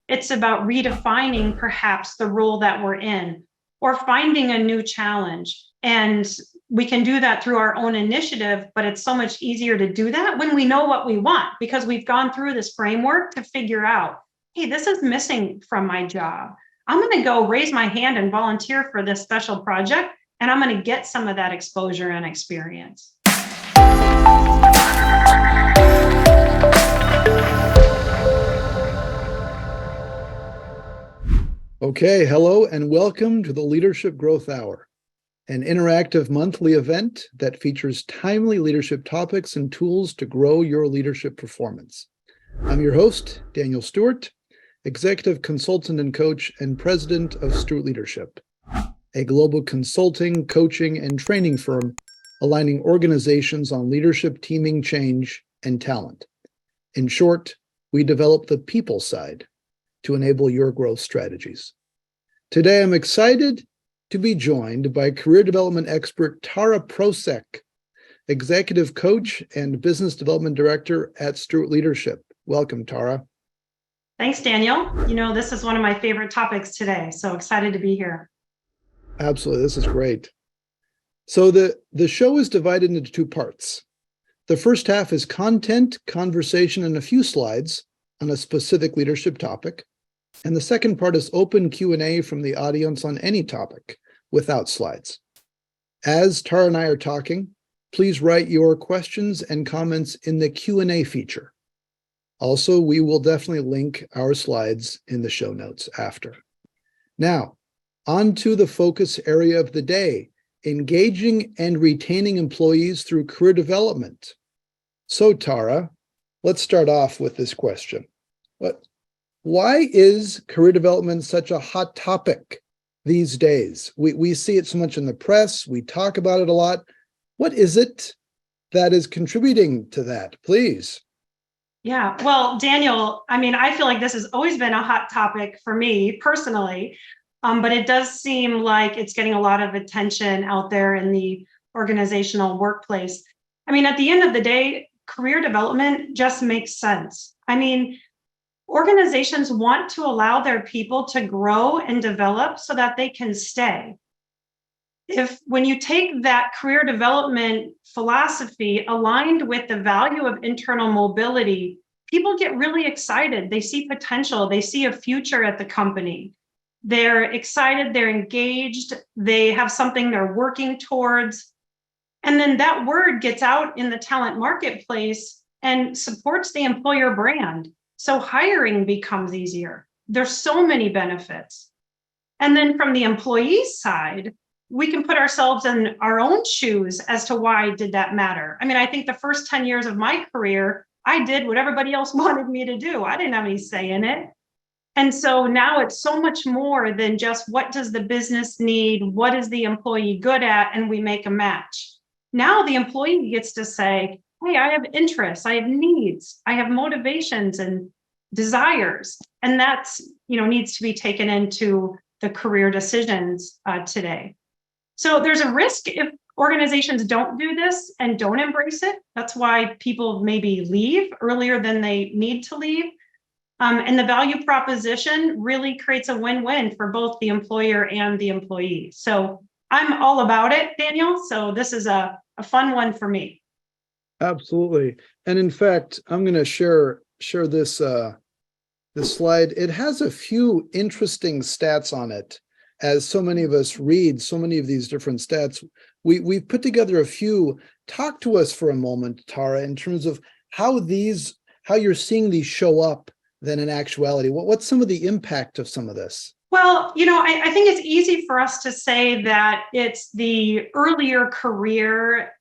It's about redefining perhaps the role that we're in or finding a new challenge. And we can do that through our own initiative, but it's so much easier to do that when we know what we want because we've gone through this framework to figure out, hey, this is missing from my job. I'm going to go raise my hand and volunteer for this special project, and I'm going to get some of that exposure and experience. Okay, hello and welcome to the Leadership Growth Hour, an interactive monthly event that features timely leadership topics and tools to grow your leadership performance. I'm your host, Daniel Stewart, Executive Consultant and Coach and President of Stewart Leadership, a global consulting, coaching, and training firm aligning organizations on leadership, teaming, change, and talent. In short, we develop the people side to enable your growth strategies. Today, I'm excited to be joined by career development expert Taura Prosek, executive coach and business development director at Stewart Leadership. Welcome, Taura. Thanks, Daniel. You know, this is one of my favorite topics today, so excited to be here. Absolutely, this is great. So the show is divided into two parts. The first half is content, conversation, and a few slides on a specific leadership topic. And the second part is open Q&A from the audience on any topic without slides. As Taura and I are talking, please write your questions and comments in the Q&A feature. Also, we will definitely link our slides in the show notes after. Now, on to the focus area of the day, engaging and retaining employees through career development. So, Taura, let's start off with this question. Why is career development such a hot topic these days? We see it so much in the press. We talk about it a lot. What is it that is contributing to that? Please. Yeah, well, Daniel, I feel like this has always been a hot topic for me personally, but it does seem like it's getting a lot of attention out there in the organizational workplace. At the end of the day, career development just makes sense. Organizations want to allow their people to grow and develop so that they can stay. When you take that career development philosophy aligned with the value of internal mobility, people get really excited. They see potential. They see a future at the company. They're excited. They're engaged. They have something they're working towards. And then that word gets out in the talent marketplace and supports the employer brand. So hiring becomes easier. There's so many benefits. And then from the employee side, we can put ourselves in our own shoes as to why did that matter. I think the first 10 years of my career, I did what everybody else wanted me to do. I didn't have any say in it. And so now it's so much more than just what does the business need? What is the employee good at? And we make a match. Now the employee gets to say, hey, I have interests, I have needs, I have motivations and desires. And that's, needs to be taken into the career decisions today. So there's a risk if organizations don't do this and don't embrace it. That's why people maybe leave earlier than they need to leave. And the value proposition really creates a win-win for both the employer and the employee. So I'm all about it, Daniel. So this is a fun one for me. Absolutely. And in fact, I'm going to share this slide. It has a few interesting stats on it. As so many of us read so many of these different stats, we've put together a few. Talk to us for a moment, Taura, in terms of how you're seeing these show up then in actuality. What's some of the impact of some of this? Well, I think it's easy for us to say that it's the earlier career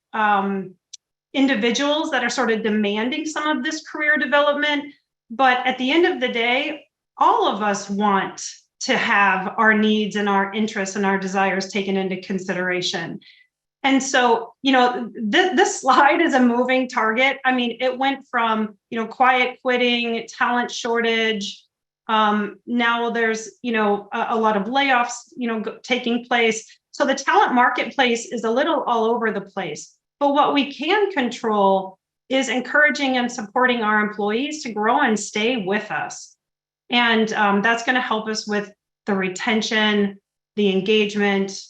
individuals that are sort of demanding some of this career development. But at the end of the day, all of us want to have our needs and our interests and our desires taken into consideration. And so, this slide is a moving target. It went from, quiet quitting, talent shortage. Now there's, a lot of layoffs, taking place. So the talent marketplace is a little all over the place. But what we can control is encouraging and supporting our employees to grow and stay with us. And that's going to help us with the retention, the engagement,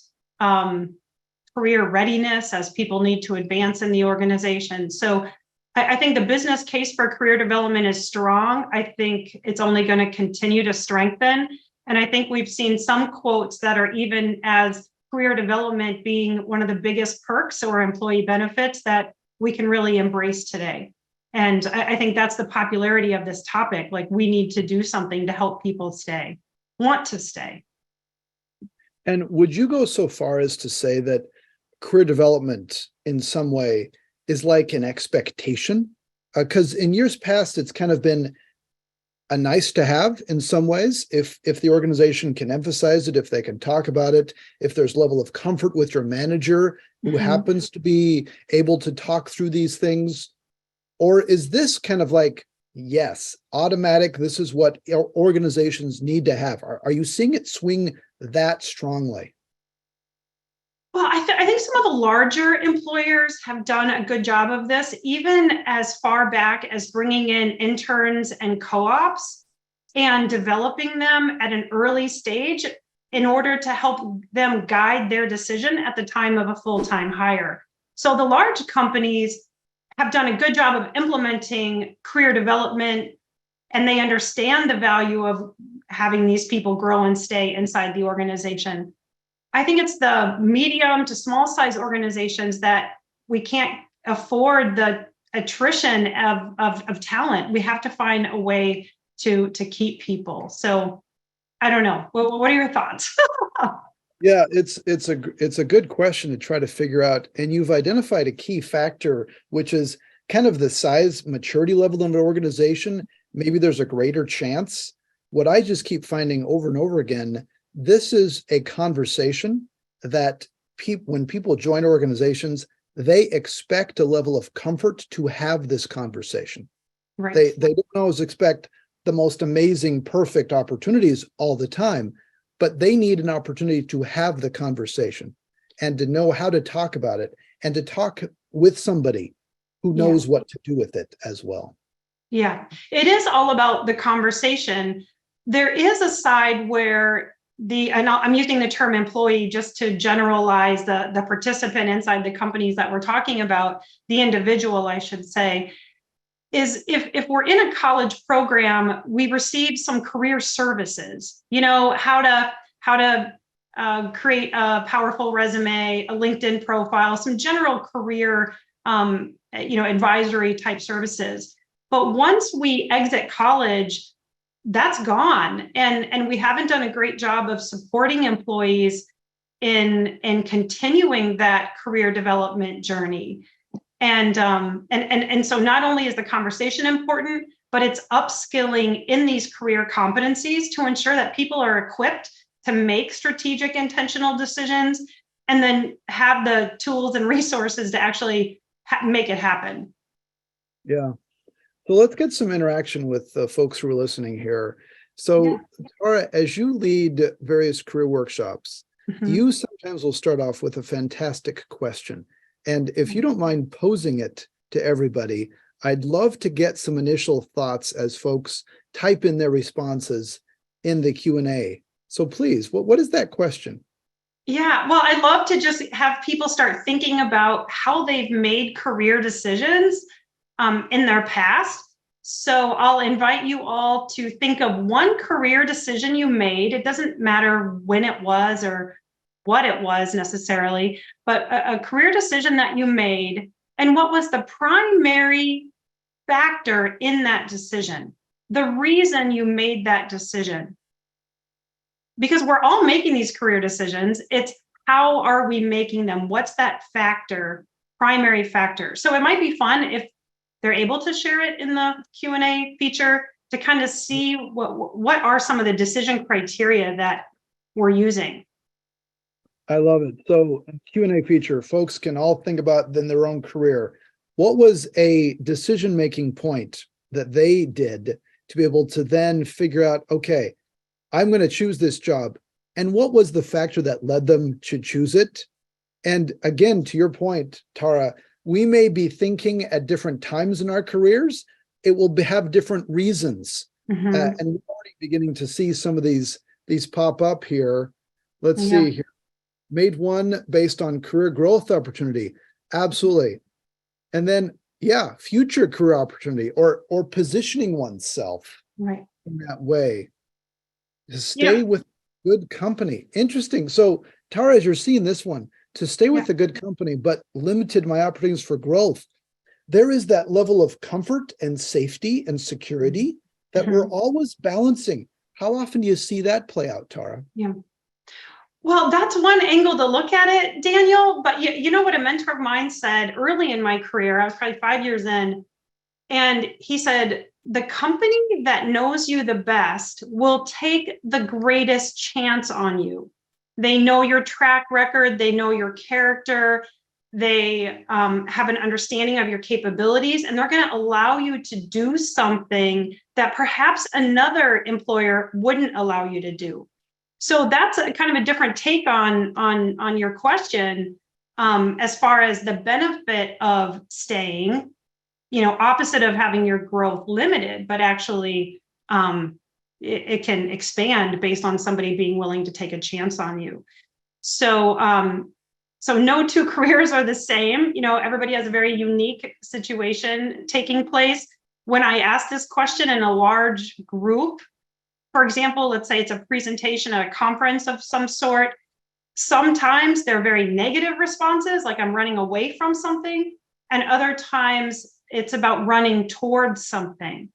career readiness as people need to advance in the organization. So I think the business case for career development is strong. I think it's only going to continue to strengthen. And I think we've seen some quotes that are even as career development being one of the biggest perks or employee benefits that we can really embrace today. And I think that's the popularity of this topic. Like, we need to do something to help people want to stay. And would you go so far as to say that career development in some way is like an expectation? Because in years past, it's kind of been a nice to have in some ways. If the organization can emphasize it, if they can talk about it, if there's level of comfort with your manager who happens to be able to talk through these things. Or is this kind of like, yes, automatic, this is what organizations need to have? Are you seeing it swing that strongly? Well, I think some of the larger employers have done a good job of this, even as far back as bringing in interns and co-ops and developing them at an early stage in order to help them guide their decision at the time of a full-time hire. So the large companies have done a good job of implementing career development, and they understand the value of having these people grow and stay inside the organization. I think it's the medium to small size organizations that we can't afford the attrition of talent. We have to find a way to keep people. So I don't know. What are your thoughts? Yeah, it's a good question to try to figure out. And you've identified a key factor, which is kind of the size maturity level of an organization. Maybe there's a greater chance. What I just keep finding over and over again, this is a conversation that when people join organizations, they expect a level of comfort to have this conversation. Right. They don't always expect the most amazing, perfect opportunities all the time, but they need an opportunity to have the conversation and to know how to talk about it and to talk with somebody who knows what to do with it as well. Yeah, it is all about the conversation. There is a side where I'm using the term employee just to generalize the participant inside the companies that we're talking about, the individual, I should say, is if we're in a college program, we receive some career services, how to create a powerful resume, a LinkedIn profile, some general career, advisory type services. But once we exit college, that's gone. And we haven't done a great job of supporting employees in continuing that career development journey. And so not only is the conversation important, but it's upskilling in these career competencies to ensure that people are equipped to make strategic, intentional decisions, and then have the tools and resources to actually make it happen. Yeah. So let's get some interaction with the folks who are listening here. So, Taura, as you lead various career workshops, you sometimes will start off with a fantastic question. And if you don't mind posing it to everybody, I'd love to get some initial thoughts as folks type in their responses in the Q&A. So please, what is that question? Yeah, well, I'd love to just have people start thinking about how they've made career decisions in their past. So I'll invite you all to think of one career decision you made. It doesn't matter when it was or what it was necessarily, but a career decision that you made, and what was the primary factor in that decision, the reason you made that decision. Because we're all making these career decisions. It's how are we making them? What's that factor, primary factor? So it might be fun if they're able to share it in the Q&A feature to kind of see what are some of the decision criteria that we're using. I love it. So Q&A feature, folks can all think about in their own career. What was a decision-making point that they did to be able to then figure out, okay, I'm going to choose this job. And what was the factor that led them to choose it? And again, to your point, Taura, we may be thinking at different times in our careers. It will have different reasons. And we already beginning to see some of these pop up here. Let's Yeah. see here. Made one based on career growth opportunity. Absolutely. And then, yeah, future career opportunity or positioning oneself Right. in that way. To Yeah. stay with good company. Interesting. So, Tara, as you're seeing this one, to stay with Yeah. a good company, but limited my opportunities for growth, there is that level of comfort and safety and security that we're Mhm. always balancing. How often do you see that play out, Tara? Yeah. Well, that's one angle to look at it, Daniel. But you know what a mentor of mine said early in my career, I was probably 5 years in, and he said, the company that knows you the best will take the greatest chance on you. They know your track record, they know your character, they have an understanding of your capabilities, and they're going to allow you to do something that perhaps another employer wouldn't allow you to do. So that's a kind of a different take on your question, as far as the benefit of staying, opposite of having your growth limited, but actually it can expand based on somebody being willing to take a chance on you. So no two careers are the same. Everybody has a very unique situation taking place. When I ask this question in a large group, for example, let's say it's a presentation at a conference of some sort, sometimes they're very negative responses, like I'm running away from something, and other times it's about running towards something.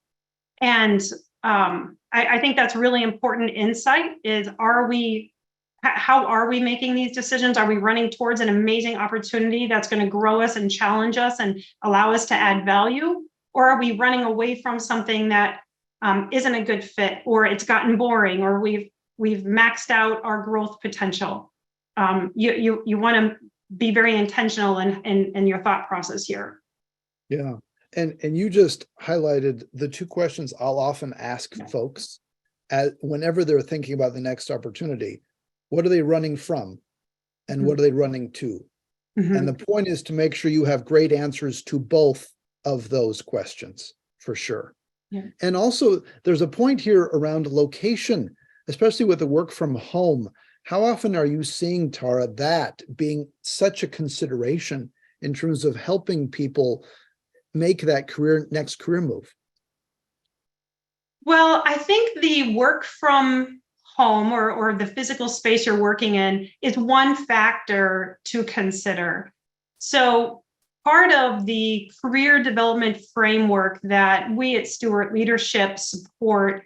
And I think that's really important insight is, how are we making these decisions? Are we running towards an amazing opportunity that's going to grow us and challenge us and allow us to add value? Or are we running away from something that isn't a good fit, or it's gotten boring, or we've maxed out our growth potential? You want to be very intentional in your thought process here. Yeah. And you just highlighted the two questions I'll often ask folks whenever they're thinking about the next opportunity. What are they running from? And what are they running to? Mm-hmm. And the point is to make sure you have great answers to both of those questions, for sure. Yeah. And also, there's a point here around location, especially with the work from home. How often are you seeing, Tara, that being such a consideration in terms of helping people make that next career move? Well, I think the work from home or the physical space you're working in is one factor to consider. So part of the career development framework that we at Stewart Leadership support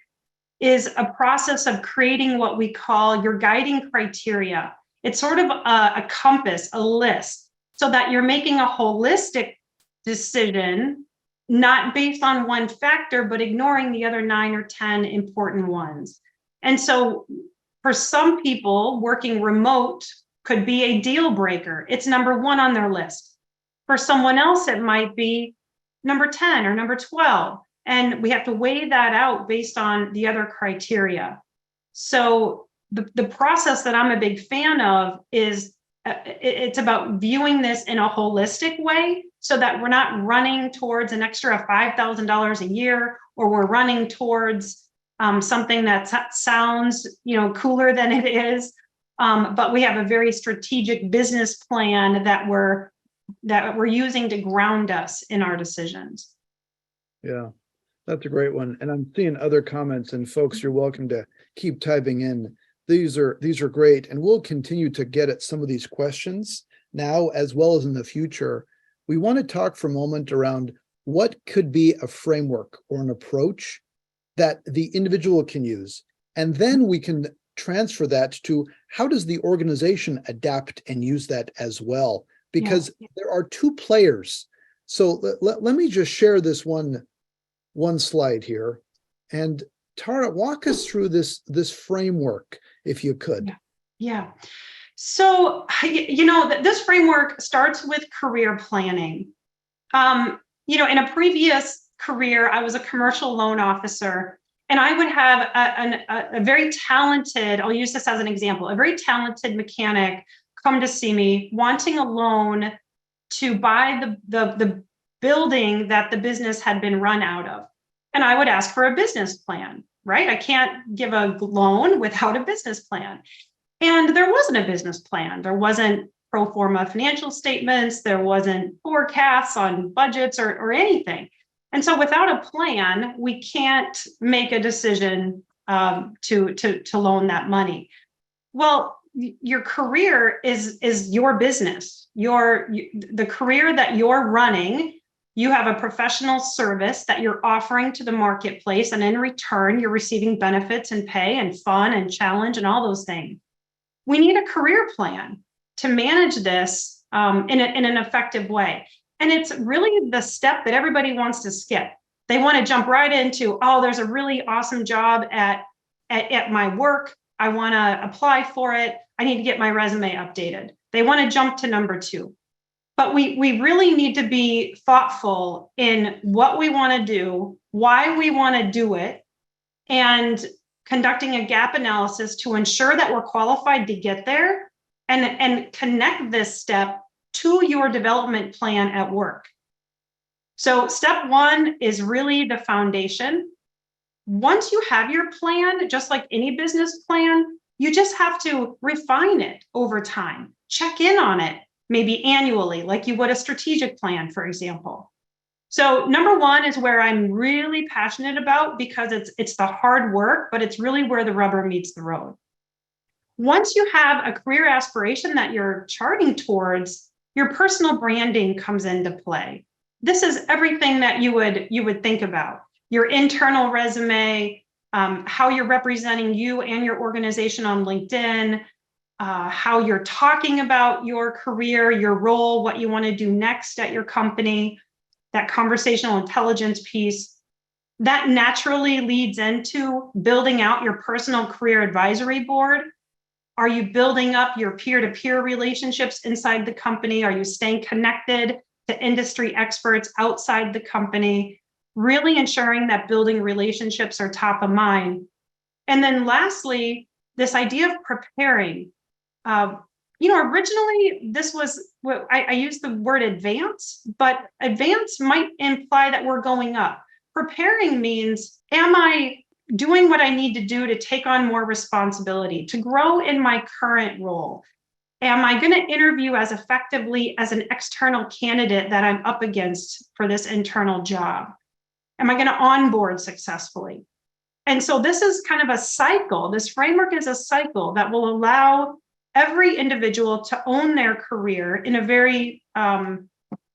is a process of creating what we call your guiding criteria. It's sort of a compass, a list, so that you're making a holistic decision, not based on one factor, but ignoring the other 9 or 10 important ones. And so for some people, working remote could be a deal breaker. It's number 1 on their list. For someone else, it might be number 10 or number 12. And we have to weigh that out based on the other criteria. So the process that I'm a big fan of is it's about viewing this in a holistic way, so that we're not running towards an extra $5,000 a year, or we're running towards something that sounds cooler than it is. But we have a very strategic business plan that we're using to ground us in our decisions. Yeah. That's a great one. And I'm seeing other comments, and folks, you're welcome to keep typing in. These are great. And we'll continue to get at some of these questions now as well as in the future. We want to talk for a moment around what could be a framework or an approach that the individual can use. And then we can transfer that to how does the organization adapt and use that as well? Because there are two players. So let me just share this one slide here. And Tara, walk us through this framework, if you could. Yeah. So, this framework starts with career planning. In a previous career, I was a commercial loan officer, and I would have a very talented, I'll use this as an example, a very talented mechanic come to see me wanting a loan to buy the building that the business had been run out of. And I would ask for a business plan. right? I can't give a loan without a business plan. And there wasn't a business plan. There wasn't pro forma financial statements. There wasn't forecasts on budgets or anything. And so without a plan, we can't make a decision to loan that money. Well, your career is your business. The career that you're running, you have a professional service that you're offering to the marketplace, and in return, you're receiving benefits and pay and fun and challenge and all those things. We need a career plan to manage this in an effective way. And it's really the step that everybody wants to skip. They want to jump right into, oh, there's a really awesome job at my work. I want to apply for it. I need to get my resume updated. They want to jump to number 2. But we really need to be thoughtful in what we want to do, why we want to do it, and conducting a gap analysis to ensure that we're qualified to get there, and connect this step to your development plan at work. So step 1 is really the foundation. Once you have your plan, just like any business plan, you just have to refine it over time. Check in on it, maybe annually, like you would a strategic plan, for example. So number 1 is where I'm really passionate about, because it's the hard work, but it's really where the rubber meets the road. Once you have a career aspiration that you're charting towards, your personal branding comes into play. This is everything that you would think about. Your internal resume, how you're representing you and your organization on LinkedIn, how you're talking about your career, your role, what you want to do next at your company, that conversational intelligence piece. That naturally leads into building out your personal career advisory board. Are you building up your peer-to-peer relationships inside the company? Are you staying connected to industry experts outside the company? Really ensuring that building relationships are top of mind. And then lastly, this idea of preparing. Originally this was, I used the word advance, but advance might imply that we're going up. Preparing means, am I doing what I need to do to take on more responsibility, to grow in my current role? Am I going to interview as effectively as an external candidate that I'm up against for this internal job? Am I going to onboard successfully? And so this is kind of a cycle. This framework is a cycle that will allow every individual to own their career in a very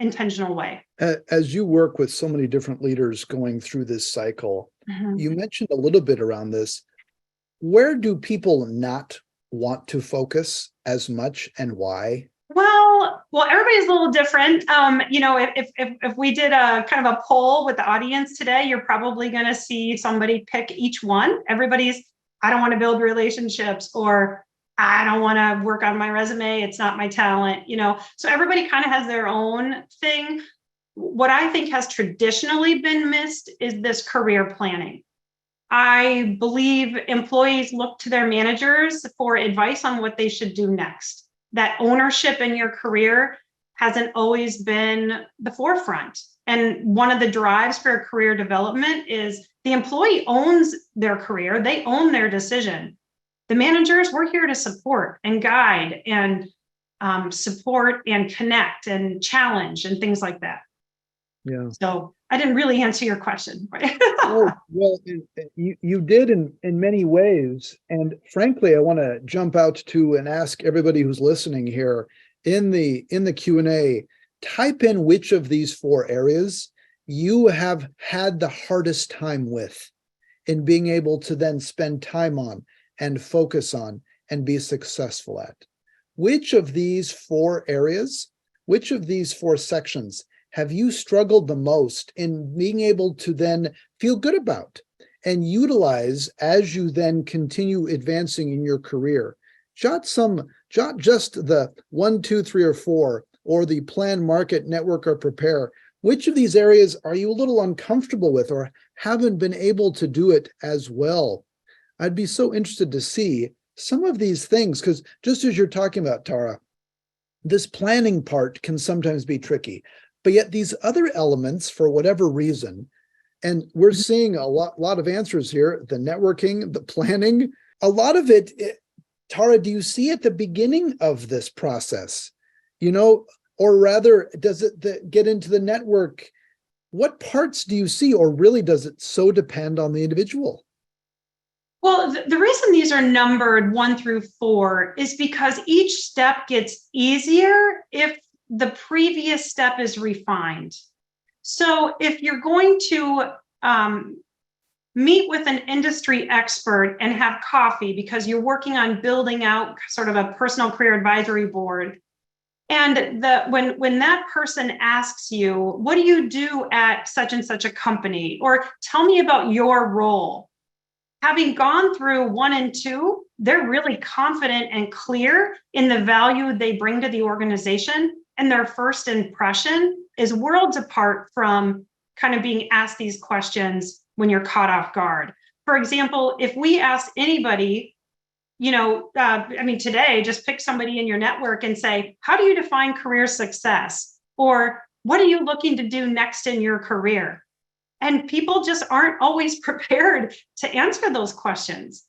intentional way. As you work with so many different leaders going through this cycle, you mentioned a little bit around this. Where do people not want to focus as much, and why? Well, everybody's a little different. If we did a kind of a poll with the audience today, you're probably going to see somebody pick each one. Everybody's, I don't want to build relationships, or I don't want to work on my resume. It's not my talent, So everybody kind of has their own thing. What I think has traditionally been missed is this career planning. I believe employees look to their managers for advice on what they should do next. That ownership in your career hasn't always been the forefront. And one of the drives for career development is the employee owns their career. They own their decision. The managers, we're here to support and guide and support and connect and challenge and things like that. Yeah. So I didn't really answer your question, right? Oh, well, you did in many ways. And frankly, I want to jump out to and ask everybody who's listening here in the Q&A, type in which of these 4 areas you have had the hardest time with in being able to then spend time on and focus on and be successful at. Which of these 4 areas, which of these 4 sections have you struggled the most in being able to then feel good about and utilize as you then continue advancing in your career? Jot just the 1, 2, 3, or 4, or the plan, market, network, or prepare. Which of these areas are you a little uncomfortable with or haven't been able to do it as well? I'd be so interested to see some of these things, because just as you're talking about, Taura, this planning part can sometimes be tricky. But yet these other elements, for whatever reason, And we're seeing a lot of answers here, the networking, the planning, a lot of it. Taura, do you see at the beginning of this process, or rather, does it get into the network? What parts do you see, or really does it so depend on the individual? Well, the reason these are numbered 1 through 4 is because each step gets easier if the previous step is refined. So if you're going to meet with an industry expert and have coffee because you're working on building out sort of a personal career advisory board, and when that person asks you, what do you do at such and such a company? Or tell me about your role. Having gone through 1 and 2, they're really confident and clear in the value they bring to the organization. And their first impression is worlds apart from kind of being asked these questions when you're caught off guard. For example, if we ask anybody, today, just pick somebody in your network and say, how do you define career success? Or what are you looking to do next in your career? And people just aren't always prepared to answer those questions.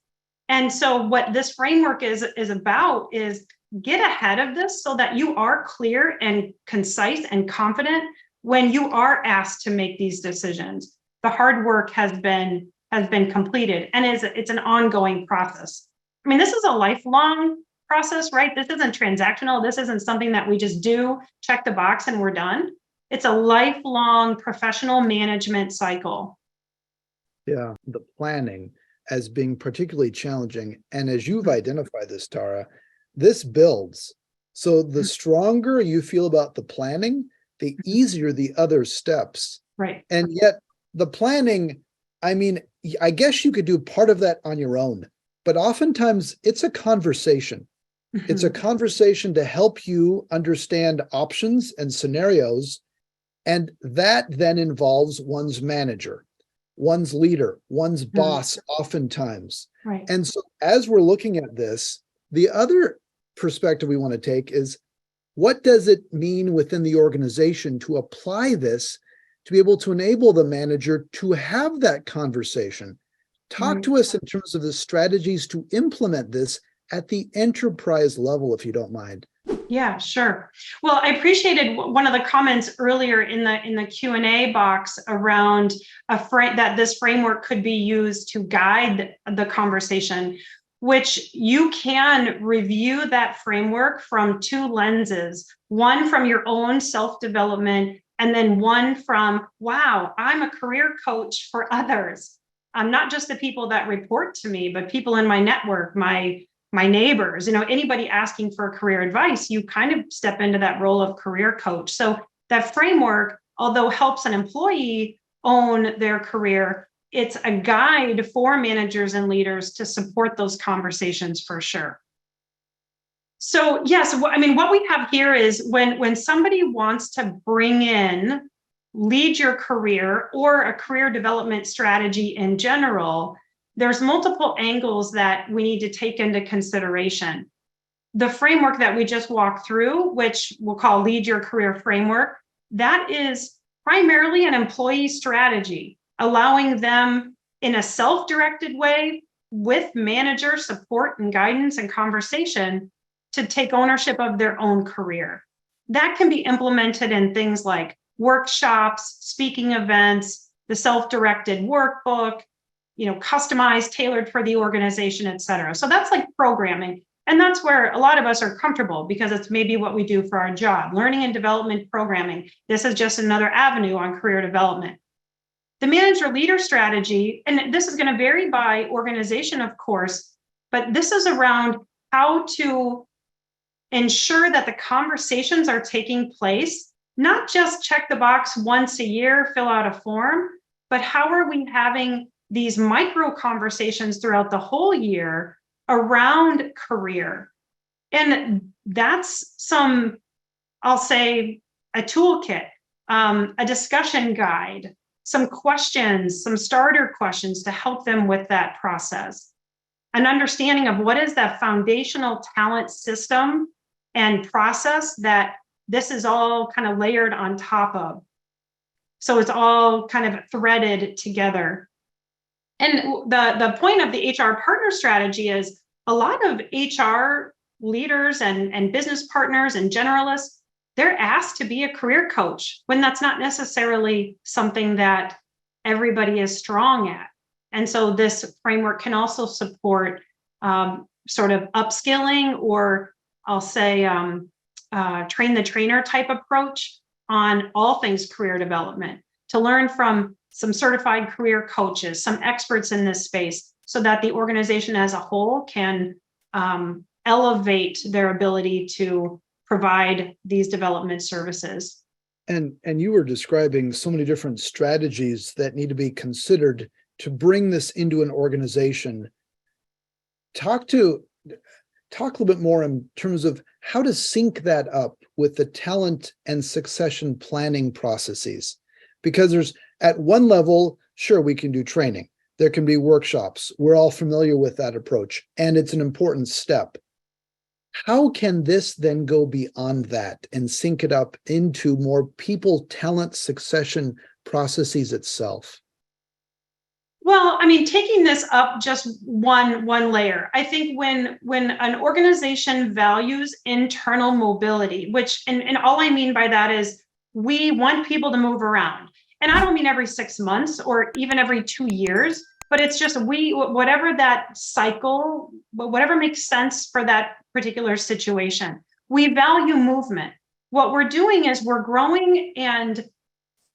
And so what this framework is about is get ahead of this so that you are clear and concise and confident when you are asked to make these decisions. The hard work has been completed, and it's an ongoing process. I mean, this is a lifelong process, right? This isn't transactional. This isn't something that we just do, check the box, and we're done. It's a lifelong professional management cycle. Yeah, the planning as being particularly challenging. And as you've identified this, Taura, this builds. So the stronger you feel about the planning, the easier the other steps. Right. And yet the planning, I guess you could do part of that on your own, but oftentimes it's a conversation. It's a conversation to help you understand options and scenarios. And that then involves one's manager, one's leader, one's boss, oftentimes. Right. And so as we're looking at this, the other perspective we want to take is, what does it mean within the organization to apply this to be able to enable the manager to have that conversation? Talk to us in terms of the strategies to implement this at the enterprise level, if you don't mind. Yeah, sure. Well, I appreciated one of the comments earlier in the Q&A box around that this framework could be used to guide the conversation, which you can review that framework from 2 lenses, one from your own self-development, and then one from, wow, I'm a career coach for others. I'm not just the people that report to me, but people in my network, my neighbors, anybody asking for career advice, you kind of step into that role of career coach. So that framework, although helps an employee own their career, it's a guide for managers and leaders to support those conversations for sure. So yes, what we have here is when somebody wants to bring in, lead your career or a career development strategy in general, there's multiple angles that we need to take into consideration. The framework that we just walked through, which we'll call Lead Your Career Framework, that is primarily an employee strategy, allowing them in a self-directed way with manager support and guidance and conversation to take ownership of their own career. That can be implemented in things like workshops, speaking events, the self-directed workbook, customized, tailored for the organization, et cetera. So that's like programming. And that's where a lot of us are comfortable because it's maybe what we do for our job, learning and development programming. This is just another avenue on career development. The manager leader strategy, and this is going to vary by organization, of course, but this is around how to ensure that the conversations are taking place, not just check the box once a year, fill out a form, but how are we having these micro conversations throughout the whole year around career? And that's I'll say, a toolkit, a discussion guide, some questions, some starter questions to help them with that process. An understanding of what is that foundational talent system and process that this is all kind of layered on top of. So it's all kind of threaded together. And the point of the HR partner strategy is a lot of HR leaders and business partners and generalists, they're asked to be a career coach when that's not necessarily something that everybody is strong at. And so this framework can also support sort of upskilling, or I'll say train the trainer type approach on all things career development, to learn from some certified career coaches, some experts in this space, so that the organization as a whole can elevate their ability to provide these development services. And you were describing so many different strategies that need to be considered to bring this into an organization. Talk a little bit more in terms of how to sync that up with the talent and succession planning processes. Because there's, at one level, sure, we can do training. There can be workshops. We're all familiar with that approach, and it's an important step. How can this then go beyond that and sync it up into more people, talent, succession processes itself? Well, I mean, taking this up just one layer, I think when an organization values internal mobility, which, and all I mean by that is we want people to move around. And I don't mean every 6 months or even every 2 years, but it's just whatever that cycle, whatever makes sense for that particular situation. We value movement. What we're doing is we're growing and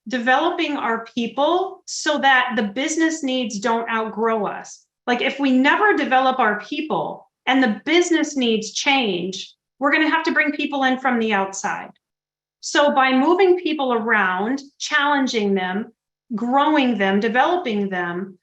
developing our people so that the business needs don't outgrow us. Like if we never develop our people and the business needs change, we're going to have to bring people in from the outside. So by moving people around, challenging them, growing them, developing them,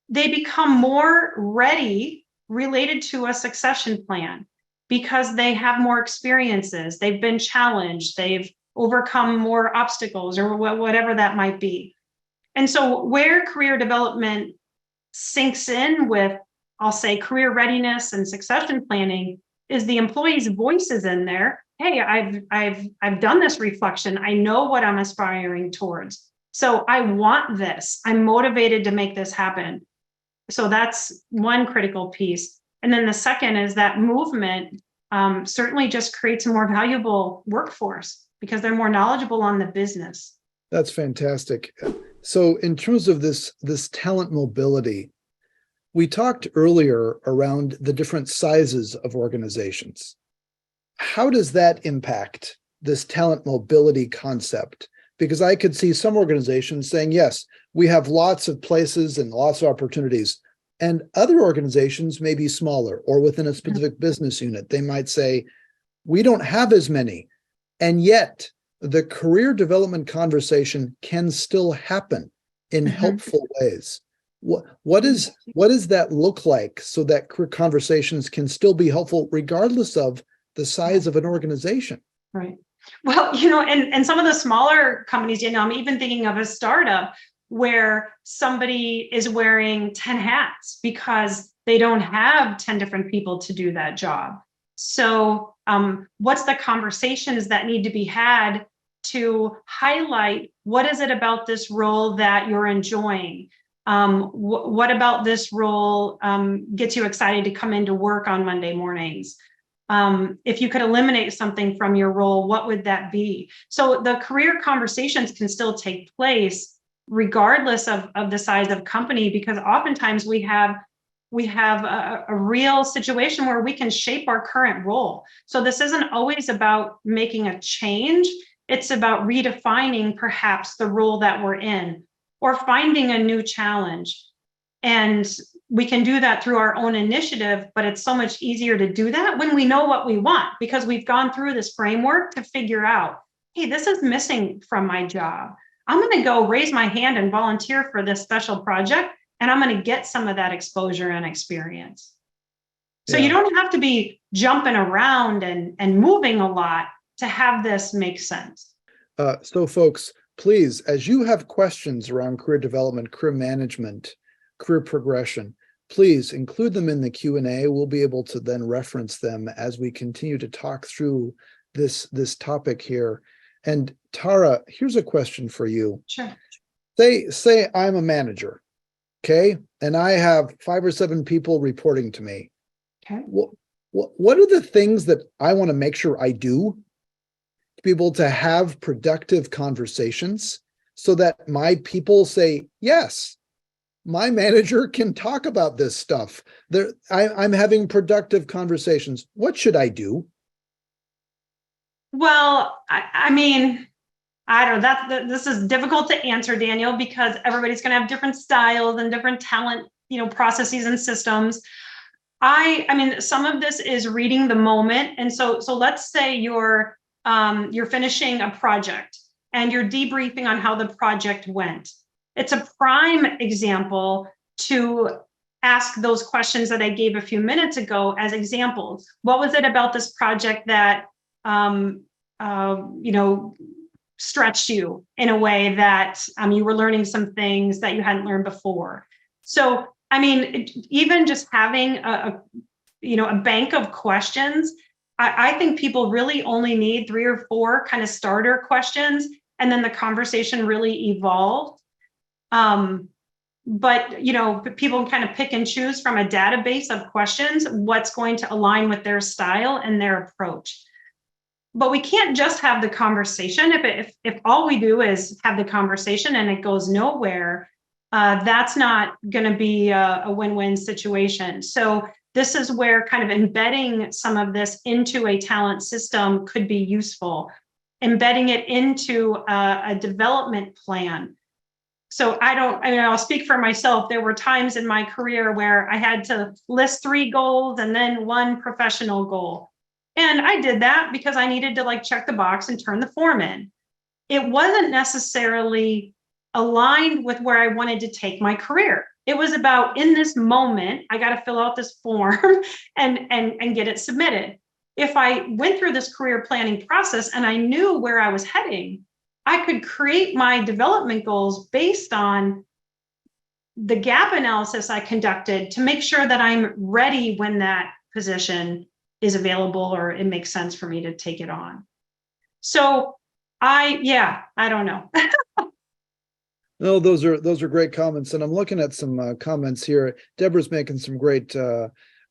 they become more ready related to a succession plan because they have more experiences, they've been challenged, they've overcome more obstacles or whatever that might be. And so where career development sinks in with, I'll say, career readiness and succession planning is the employee's voice is in there. Hey, I've done this reflection. I know what I'm aspiring towards. So I want this. I'm motivated to make this happen. So that's one critical piece. And then the second is that movement certainly just creates a more valuable workforce because they're more knowledgeable on the business. That's fantastic. So in terms of this talent mobility, we talked earlier around the different sizes of organizations. How does that impact this talent mobility concept? Because I could see some organizations saying, yes, we have lots of places and lots of opportunities. And other organizations may be smaller or within a specific business unit. They might say, we don't have as many. And yet the career development conversation can still happen in helpful ways. What does that look like so that career conversations can still be helpful regardless of the size of an organization? Right. Well, and some of the smaller companies, I'm even thinking of a startup where somebody is wearing 10 hats because they don't have 10 different people to do that job. So what's the conversations that need to be had to highlight what is it about this role that you're enjoying? What about this role gets you excited to come into work on Monday mornings? If you could eliminate something from your role, what would that be? So the career conversations can still take place regardless of the size of company, because oftentimes we have a real situation where we can shape our current role. So this isn't always about making a change. It's about redefining perhaps the role that we're in or finding a new challenge. And we can do that through our own initiative, but it's so much easier to do that when we know what we want, because we've gone through this framework to figure out, hey, this is missing from my job. I'm going to go raise my hand and volunteer for this special project, and I'm going to get some of that exposure and experience. So you don't have to be jumping around and moving a lot to have this make sense. So folks, please, as you have questions around career development, career management, career progression, please include them in the Q&A. We'll be able to then reference them as we continue to talk through this topic here. And Taura, here's a question for you. Sure. say I'm a manager, okay, and I have 5 or 7 people reporting to me. Okay. What are the things that I want to make sure I do to be able to have productive conversations so that my people say, yes, my manager can talk about this stuff. I'm having productive conversations. What should I do? Well, I mean, I don't know. This is difficult to answer, Daniel, because everybody's going to have different styles and different talent, processes and systems. I mean, some of this is reading the moment, and so let's say you're finishing a project and you're debriefing on how the project went. It's a prime example to ask those questions that I gave a few minutes ago as examples. What was it about this project that stretched you in a way that you were learning some things that you hadn't learned before? So, I mean, even just having a bank of questions, I think people really only need 3 or 4 kind of starter questions, and then the conversation really evolved. But people can kind of pick and choose from a database of questions what's going to align with their style and their approach. But we can't just have the conversation. If all we do is have the conversation and it goes nowhere, that's not going to be a win-win situation. So this is where kind of embedding some of this into a talent system could be useful. Embedding it into a development plan. So I'll speak for myself. There were times in my career where I had to list 3 goals and then 1 professional goal. And I did that because I needed to check the box and turn the form in. It wasn't necessarily aligned with where I wanted to take my career. It was about, in this moment, I got to fill out this form and get it submitted. If I went through this career planning process and I knew where I was heading, I could create my development goals based on the gap analysis I conducted to make sure that I'm ready when that position is available or it makes sense for me to take it on. So I don't know. No, those are great comments. And I'm looking at some comments here. Deborah's making some great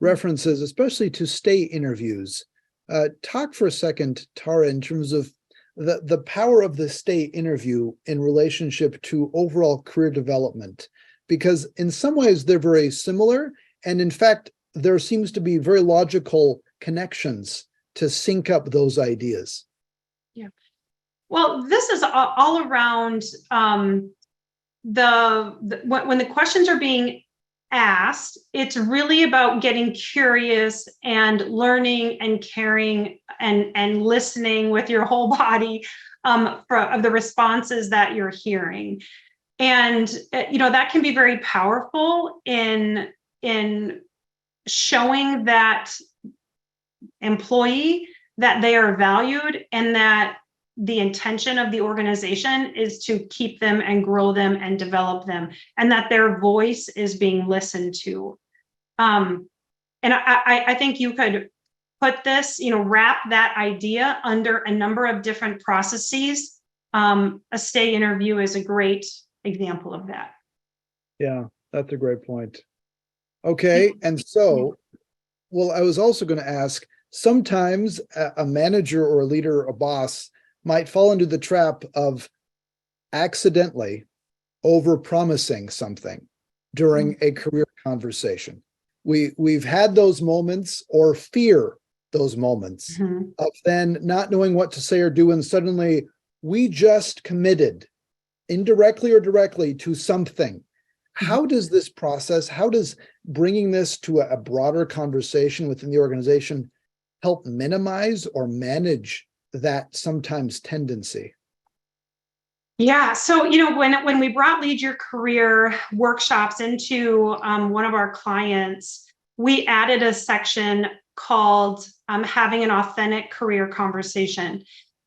references, especially to stay interviews. Talk for a second, Taura, in terms of the power of the stay interview in relationship to overall career development, because in some ways they're very similar. And in fact, there seems to be very logical connections to sync up those ideas. Yeah. Well, this is all around when the questions are being asked, it's really about getting curious and learning and caring and listening with your whole body of the responses that you're hearing. And that can be very powerful in showing that employee that they are valued and that the intention of the organization is to keep them and grow them and develop them, and that their voice is being listened to. And I think you could put this, wrap that idea under a number of different processes. A stay interview is a great example of that. Yeah, that's a great point. Okay, and so, well, I was also going to ask, sometimes a manager or a leader, a boss, might fall into the trap of accidentally over-promising something during a career conversation. We've had those moments, or fear those moments, of then not knowing what to say or do, and suddenly we just committed, indirectly or directly, to something. How does this process, how does bringing this to a broader conversation within the organization help minimize or manage that sometimes tendency? Yeah. So, when we brought Lead Your Career workshops into one of our clients, we added a section called Having an Authentic Career Conversation,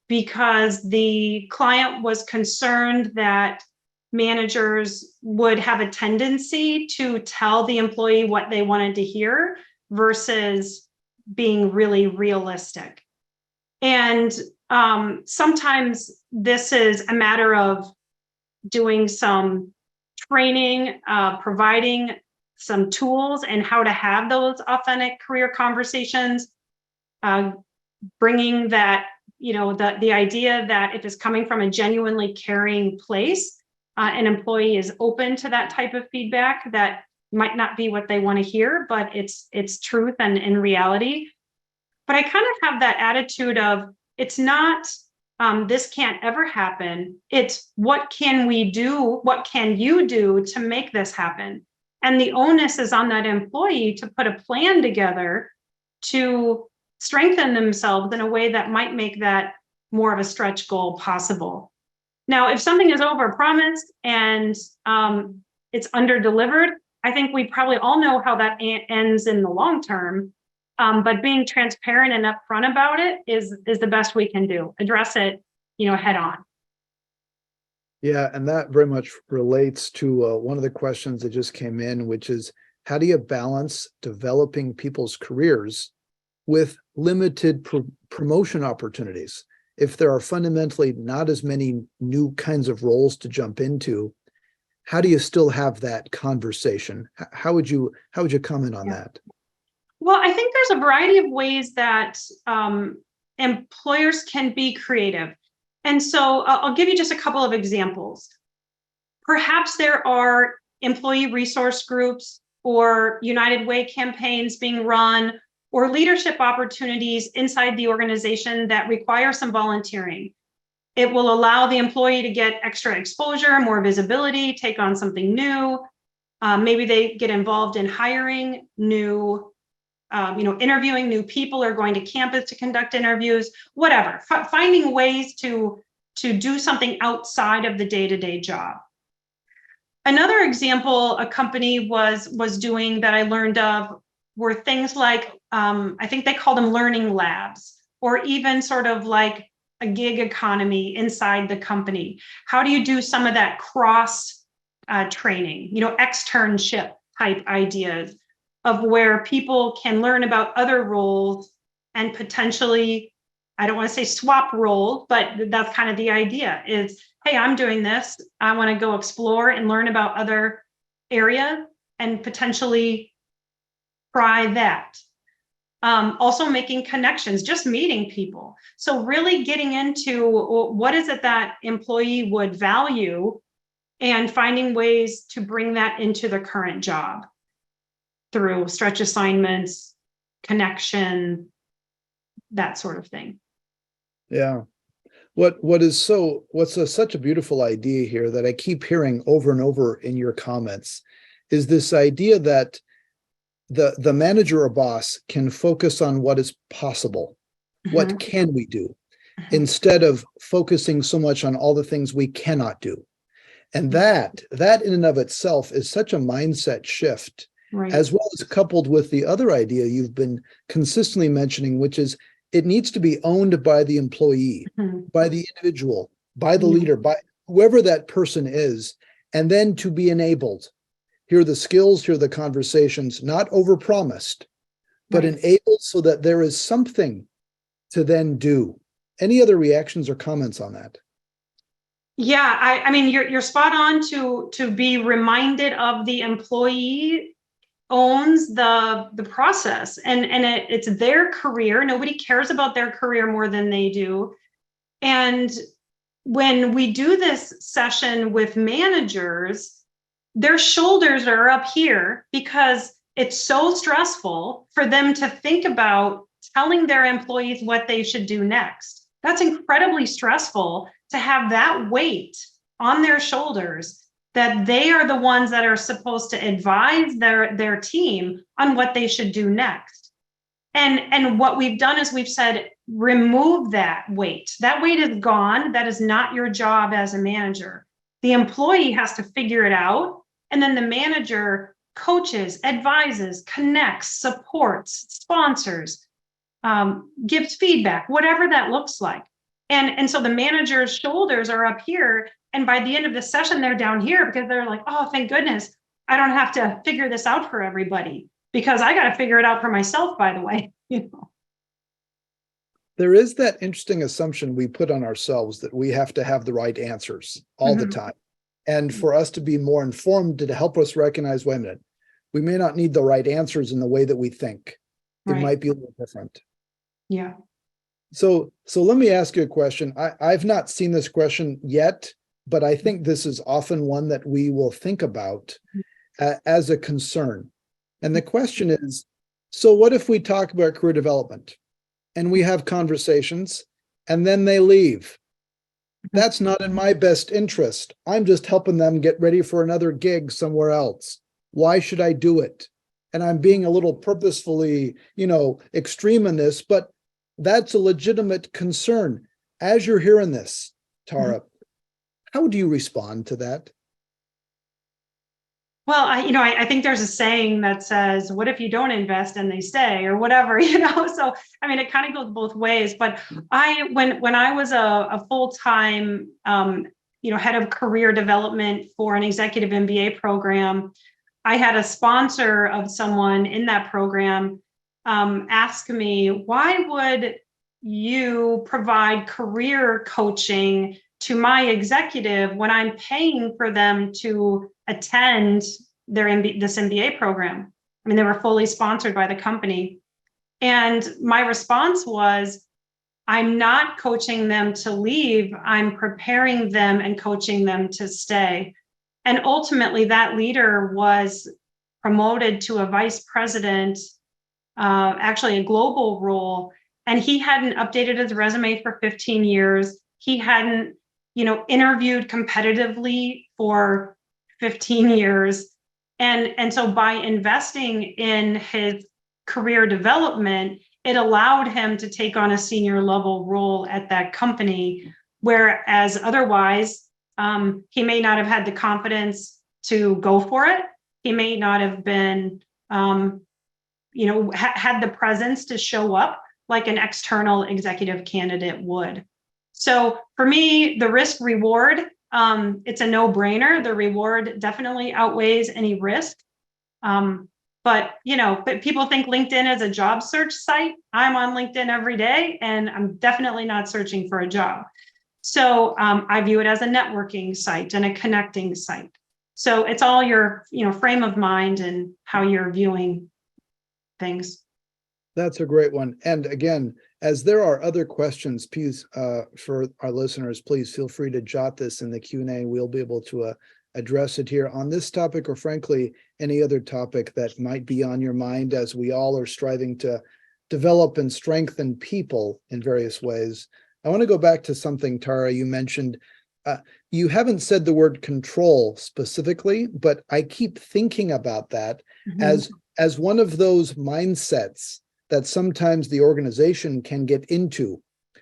because the client was concerned that managers would have a tendency to tell the employee what they wanted to hear versus being really realistic. And sometimes this is a matter of doing some training, providing some tools and how to have those authentic career conversations, bringing that, the idea that if it's coming from a genuinely caring place, an employee is open to that type of feedback that might not be what they want to hear, but it's truth and in reality. But I kind of have that attitude of, it's not, this can't ever happen. It's, what can we do? What can you do to make this happen? And the onus is on that employee to put a plan together to strengthen themselves in a way that might make that more of a stretch goal possible. Now, if something is overpromised and it's underdelivered, I think we probably all know how that ends in the long term. But being transparent and upfront about it is the best we can do. Address it, head on. Yeah, and that very much relates to one of the questions that just came in, which is, how do you balance developing people's careers with limited promotion opportunities? If there are fundamentally not as many new kinds of roles to jump into, how do you still have that conversation? How would you comment on that? Well, I think there's a variety of ways that employers can be creative. And so I'll give you just a couple of examples. Perhaps there are employee resource groups or United Way campaigns being run, or leadership opportunities inside the organization that require some volunteering. It will allow the employee to get extra exposure, more visibility, take on something new. Maybe they get involved in hiring new, interviewing new people, or going to campus to conduct interviews, whatever. Finding ways to do something outside of the day-to-day job. Another example a company was doing that I learned of were things like, I think they call them learning labs, or even sort of like a gig economy inside the company. How do you do some of that cross training, externship type ideas of where people can learn about other roles and potentially, I don't want to say swap roles, but that's kind of the idea is, hey, I'm doing this. I want to go explore and learn about other areas and potentially try that. Also making connections, just meeting people. So really getting into what is it that employee would value and finding ways to bring that into the current job through stretch assignments, connection, that sort of thing. Yeah. What's such a beautiful idea here that I keep hearing over and over in your comments is this idea that the manager or boss can focus on what is possible. Mm-hmm. What can we do? Mm-hmm. Instead of focusing so much on all the things we cannot do. And that in and of itself is such a mindset shift, right, as well as coupled with the other idea you've been consistently mentioning, which is it needs to be owned by the employee, mm-hmm, by the individual, by the leader, by whoever that person is, and then to be enabled. Here are the skills, here are the conversations, not overpromised, but right, enabled so that there is something to then do. Any other reactions or comments on that? Yeah, I mean, you're spot on to be reminded of the employee owns the process, and it's their career. Nobody cares about their career more than they do. And when we do this session with managers, their shoulders are up here because it's so stressful for them to think about telling their employees what they should do next. That's incredibly stressful to have that weight on their shoulders, that they are the ones that are supposed to advise their team on what they should do next. And what we've done is we've said, remove that weight. That weight is gone. That is not your job as a manager. The employee has to figure it out. And then the manager coaches, advises, connects, supports, sponsors, gives feedback, whatever that looks like. And so the manager's shoulders are up here. And by the end of the session, they're down here because they're like, oh, thank goodness, I don't have to figure this out for everybody, because I got to figure it out for myself, by the way. There is that interesting assumption we put on ourselves that we have to have the right answers all, mm-hmm, the time. and for us to be more informed to help us recognize, wait a minute, we may not need the right answers in the way that we think. It Right. might be a little different. Yeah. So let me ask you a question. I've not seen this question yet, but I think this is often one that we will think about as a concern. And the question is, so what if we talk about career development and we have conversations and then they leave? That's not in my best interest. I'm just helping them get ready for another gig somewhere else. Why should I do it? And I'm being a little purposefully, extreme in this, but that's a legitimate concern. As you're hearing this, Taura, how do you respond to that? Well, I think there's a saying that says, what if you don't invest and they stay, or whatever, So, it kind of goes both ways. But when I was a full-time, head of career development for an executive MBA program, I had a sponsor of someone in that program ask me, why would you provide career coaching to my executive when I'm paying for them to attend this MBA program? They were fully sponsored by the company. And my response was, I'm not coaching them to leave. I'm preparing them and coaching them to stay. And ultimately, that leader was promoted to a vice president, actually a global role. And he hadn't updated his resume for 15 years. He hadn't, interviewed competitively for 15 years. And so by investing in his career development, it allowed him to take on a senior level role at that company, whereas otherwise, he may not have had the confidence to go for it. He may not have been, had the presence to show up like an external executive candidate would. So for me, the risk reward, it's a no-brainer. The reward definitely outweighs any risk. But people think LinkedIn is a job search site. I'm on LinkedIn every day, and I'm definitely not searching for a job. So I view it as a networking site and a connecting site. So it's all your, frame of mind and how you're viewing things. That's a great one. And again, as there are other questions, please, for our listeners, please feel free to jot this in the Q&A. We'll be able to address it here on this topic, or frankly, any other topic that might be on your mind, as we all are striving to develop and strengthen people in various ways. I want to go back to something, Taura, you mentioned. You haven't said the word control specifically, but I keep thinking about that as one of those mindsets that sometimes the organization can get into.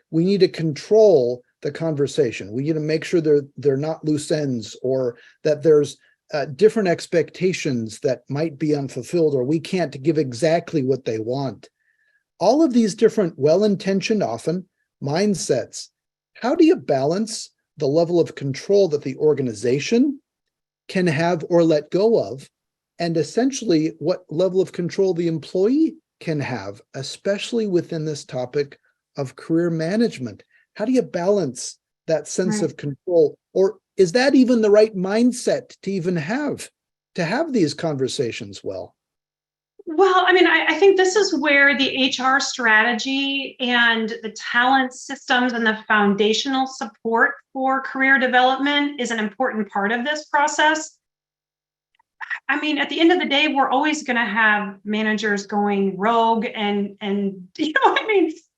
We need to control the conversation. We need to make sure they're not loose ends, or that there's different expectations that might be unfulfilled, or we can't give exactly what they want. All of these different, well-intentioned, often, mindsets. How do you balance the level of control that the organization can have or let go of, and essentially what level of control the employee can have, especially within this topic of career management? How do you balance that sense of control? Or is that even the right mindset to even have these conversations well? Well, I think this is where the HR strategy and the talent systems and the foundational support for career development is an important part of this process. At the end of the day, we're always going to have managers going rogue and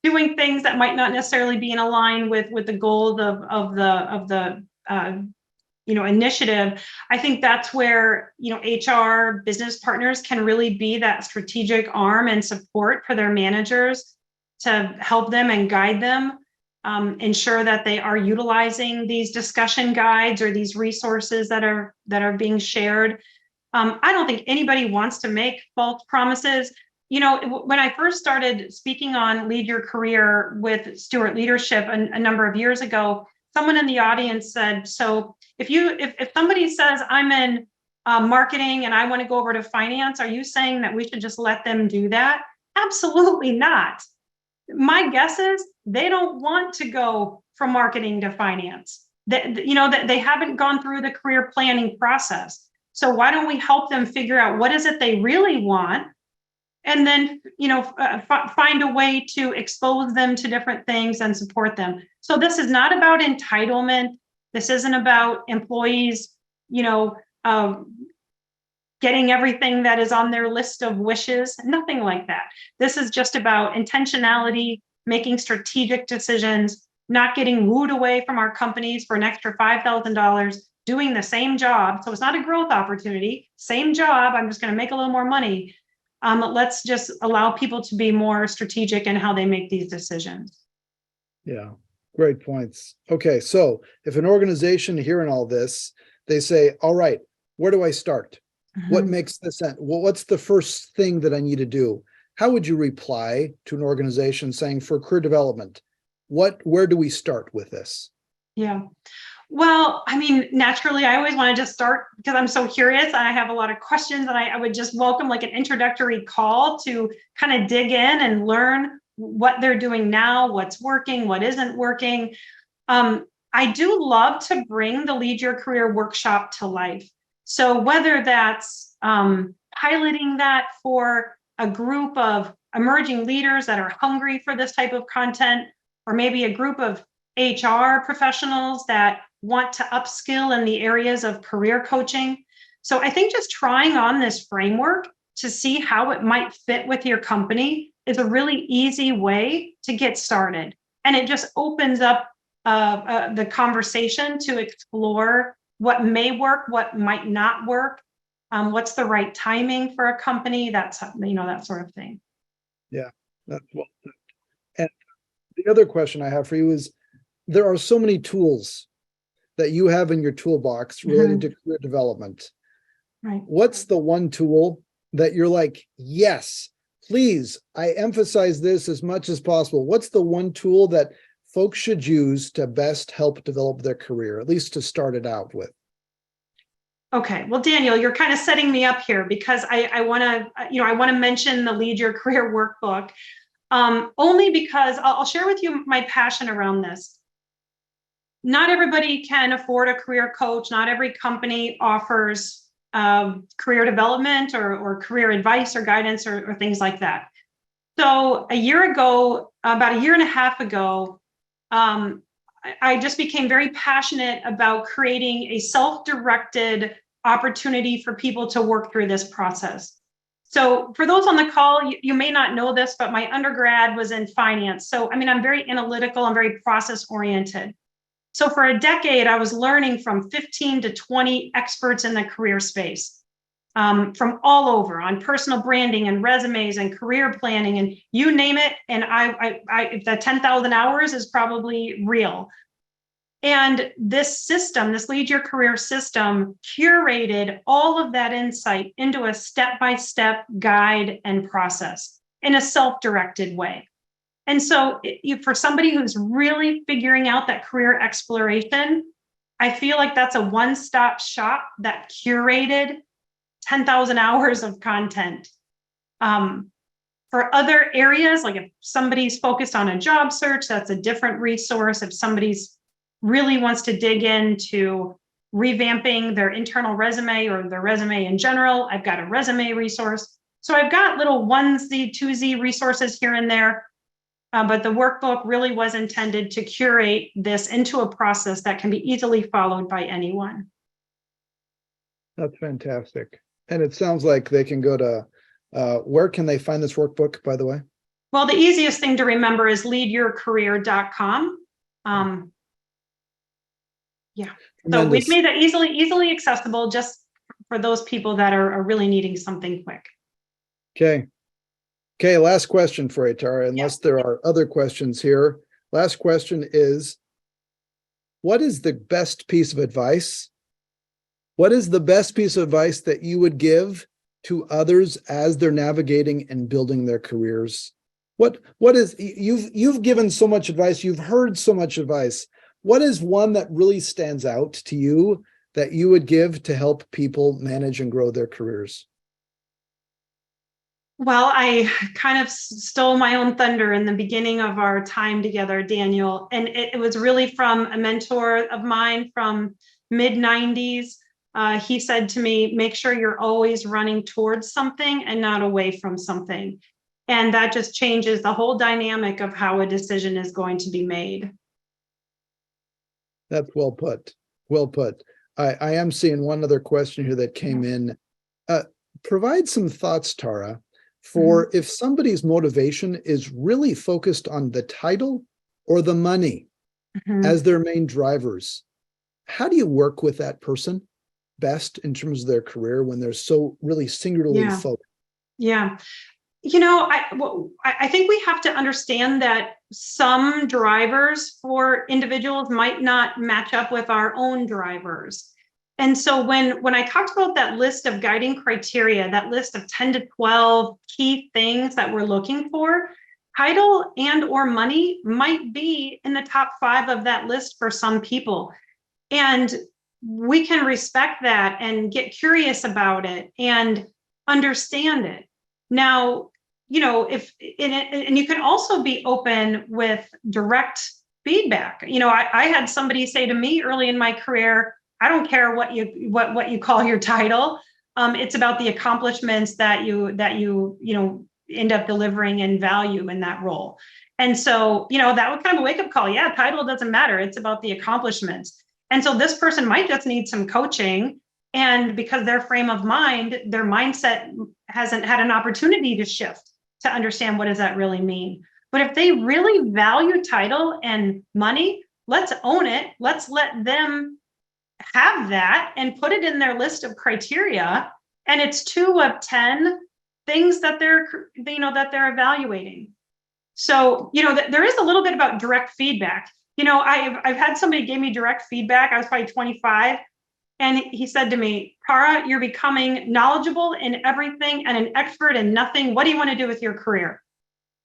doing things that might not necessarily be in line with the goals of the initiative. I think that's where, HR business partners can really be that strategic arm and support for their managers to help them and guide them, ensure that they are utilizing these discussion guides or these resources that are being shared. I don't think anybody wants to make false promises. When I first started speaking on Lead Your Career with Stewart Leadership a number of years ago, someone in the audience said, so if somebody says I'm in marketing and I want to go over to finance, are you saying that we should just let them do that? Absolutely not. My guess is they don't want to go from marketing to finance. that they haven't gone through the career planning process. So why don't we help them figure out what is it they really want? And then, find a way to expose them to different things and support them. So this is not about entitlement. This isn't about employees, getting everything that is on their list of wishes, nothing like that. This is just about intentionality, making strategic decisions, not getting wooed away from our companies for an extra $5,000, doing the same job. So it's not a growth opportunity, same job, I'm just going to make a little more money. Let's just allow people to be more strategic in how they make these decisions. Yeah, great points. Okay, so if an organization hearing all this, they say, all right, where do I start? What makes this sense? Well, what's the first thing that I need to do? How would you reply to an organization saying for career development, where do we start with this? Yeah. Well, I mean, naturally, I always want to just start because I'm so curious and I have a lot of questions, and I would just welcome like an introductory call to kind of dig in and learn what they're doing now, what's working, what isn't working. I do love to bring the Lead Your Career workshop to life. So whether that's piloting that for a group of emerging leaders that are hungry for this type of content, or maybe a group of HR professionals that want to upskill in the areas of career coaching. So I think just trying on this framework to see how it might fit with your company is a really easy way to get started. And it just opens up the conversation to explore what may work, what might not work, what's the right timing for a company, that sort of thing. Yeah, that's well. And the other question I have for you is, there are so many tools that you have in your toolbox related to career development. Right. What's the one tool that you're like, yes, please, I emphasize this as much as possible. What's the one tool that folks should use to best help develop their career, at least to start it out with? Okay, well, Daniel, you're kind of setting me up here because I want to mention the Lead Your Career workbook, only because I'll share with you my passion around this. Not everybody can afford a career coach. Not every company offers career development or career advice or guidance or things like that. So a year ago, about a year and a half ago, I just became very passionate about creating a self-directed opportunity for people to work through this process. So for those on the call, you may not know this, but my undergrad was in finance. So, I mean, I'm very analytical, I'm very process-oriented. So for a decade, I was learning from 15 to 20 experts in the career space, from all over on personal branding and resumes and career planning and you name it. And the 10,000 hours is probably real. And this system, this Lead Your Career system, curated all of that insight into a step-by-step guide and process in a self-directed way. And so for somebody who's really figuring out that career exploration, I feel like that's a one-stop shop that curated 10,000 hours of content. For other areas, like if somebody's focused on a job search, that's a different resource. If somebody's really wants to dig into revamping their internal resume or their resume in general, I've got a resume resource. So I've got little onesie, twosie resources here and there. But the workbook really was intended to curate this into a process that can be easily followed by anyone. That's fantastic. And it sounds like they can go to, where can they find this workbook, by the way? Well, the easiest thing to remember is leadyourcareer.com. Yeah. So we've made that easily accessible just for those people that are really needing something quick. Okay, last question for you, Taura, unless there are other questions here. Last question is, what is the best piece of advice? What is the best piece of advice that you would give to others as they're navigating and building their careers? What is, you've given so much advice, you've heard so much advice. What is one that really stands out to you that you would give to help people manage and grow their careers? Well, I kind of stole my own thunder in the beginning of our time together, Daniel. And it was really from a mentor of mine from mid 90s. He said to me, make sure you're always running towards something and not away from something. And that just changes the whole dynamic of how a decision is going to be made. That's well put. Well put. I am seeing one other question here that came in. Provide some thoughts, Taura, for if somebody's motivation is really focused on the title or the money as their main drivers. How do you work with that person best in terms of their career when they're so really singularly focused? Yeah. You know, I think we have to understand that some drivers for individuals might not match up with our own drivers. And so when I talked about that list of guiding criteria, that list of 10 to 12 key things that we're looking for, title and or money might be in the top 5 of that list for some people. And we can respect that and get curious about it and understand it. Now, you know, and you can also be open with direct feedback. You know, I had somebody say to me early in my career, I don't care what you call your title. It's about the accomplishments that you end up delivering and value in that role. And so, you know, that was kind of a wake-up call. Yeah, title doesn't matter. It's about the accomplishments. And so this person might just need some coaching. And because their frame of mind, their mindset hasn't had an opportunity to shift to understand what does that really mean. But if they really value title and money, let's own it. Let's let them have that and put it in their list of criteria. And it's 2 of 10 things that they're evaluating. So, you know, there is a little bit about direct feedback. You know, I've had somebody give me direct feedback. I was probably 25. And he said to me, Taura, you're becoming knowledgeable in everything and an expert in nothing. What do you want to do with your career?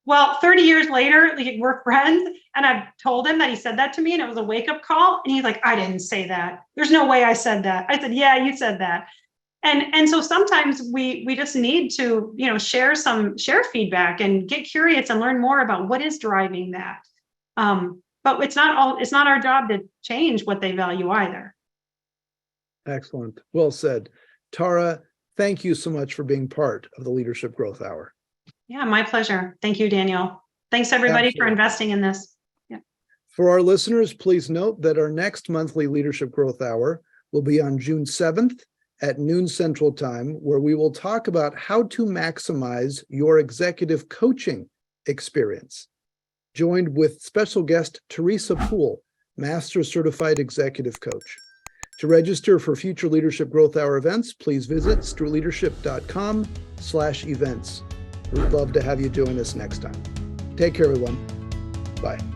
Well, 30 years later, we're friends. And I've told him that he said that to me and it was a wake-up call. And he's like, I didn't say that. There's no way I said that. I said, yeah, you said that. And so sometimes we just need to, you know, share feedback and get curious and learn more about what is driving that. But it's not our job to change what they value either. Excellent. Well said. Taura, thank you so much for being part of the Leadership Growth Hour. Yeah, my pleasure. Thank you, Daniel. Thanks everybody for investing in this. Yeah. For our listeners, please note that our next monthly Leadership Growth Hour will be on June 7th at noon Central Time, where we will talk about how to maximize your executive coaching experience. Joined with special guest Teresa Poole, Master Certified Executive Coach. To register for future Leadership Growth Hour events, please visit stewartleadership.com/events. We'd love to have you join us next time. Take care, everyone. Bye.